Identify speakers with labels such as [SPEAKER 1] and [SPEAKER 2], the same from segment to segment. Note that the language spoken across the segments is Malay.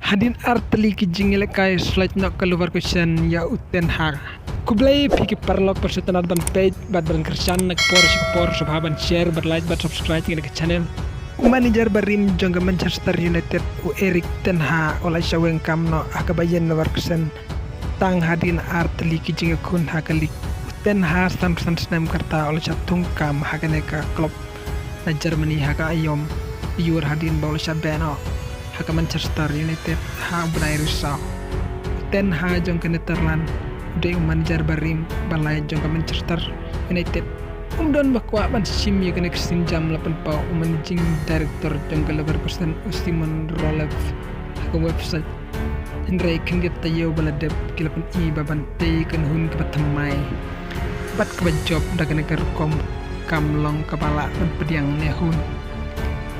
[SPEAKER 1] Hadin artli ki jingile kai slide nok keluar kusen ya uten ha. Kublai piki parlok persetan ban page bat ban kersan nak por subhaban share bat like bat subscribe ke channel. Manager barim jongga Manchester United Erik ten Hag oleh syaweng kamno akabayen luar kusen tang hadin artli ki jinga kun hakalik ten Hag sam senam karta oleh catung kam haganeka klub na Germany haga ayom yur hadin baul syabeno haka Manchester United ha benai risau ten Hag jong ke Netherlands de manager barim balai jong ke Manchester United don bakwa ban sim ya kena kesin jam 8 pau managing director jong ke Leverkusen Simon Rolev haka website Henry kan get tayo baladep kilapan i baban te kan hun ke batamai bat ke job daga negara kom kamlong kepala ban pediang nehun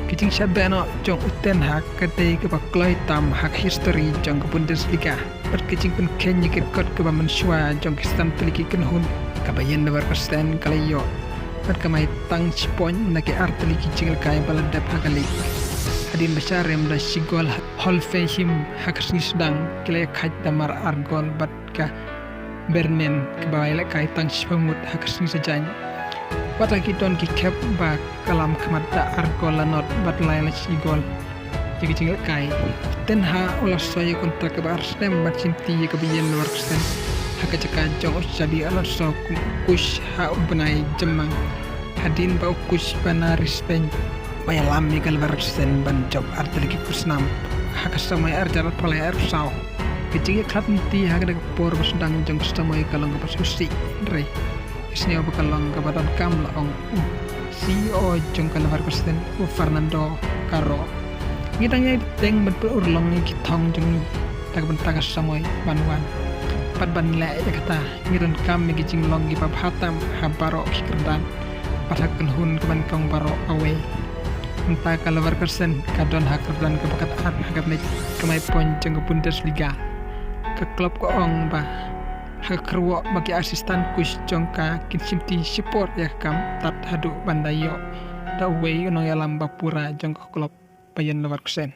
[SPEAKER 1] Kijing syabeno jong uten hak kate ke bakloi tam hak history jong ke Bundesliga. Bat kijing pun kenya ke kot ke baman shua jong ke stam teliki kenhun kabayan Leverkusen kalayo. Bat kamai tang chipon na ke arteli kijing kai baladap hakalik. Hadin besar yang dah sigol Holfehim hak sedang kile kait damar argol bat ka Bernen ke bawai kai tang chipomut hak sajanya. Bat lagi don ki kep ba kalam kamada argol lanot bat lain sigol jadi cingil kai ten ha ulas saya kontrak ke Arsenal bat cinti ke biyen luar kusen haka caka jong jadi Alonso kush ha benai jemang hadin ba kush banaris pen baya lami ke Leverkusen ban job arteli kusnam haka samai arjarat player sau kecing klanti haka de por sedang jong samai kalong ke pasusi re Isneo bakalong kabadan kam laong CEO jong ke Leverkusen Fernando Caro ngitangnya teng betul urlong ni kitong jong tak bentak samoy banwan pat ban le kata ngiron kam mi gijing long gi hatam habaro kikerdan patakan hun keban kong baro awe entah ke Leverkusen kadon hakerdan ke bakat ar hakat me kemai pon jong ke Bundesliga ke klub ko ong ba hakerwo bagi asisten kus jongka kinsimti support ya kam tat hadu bandayo da way no ya lamba pura jongka klub Bayan Leverkusen.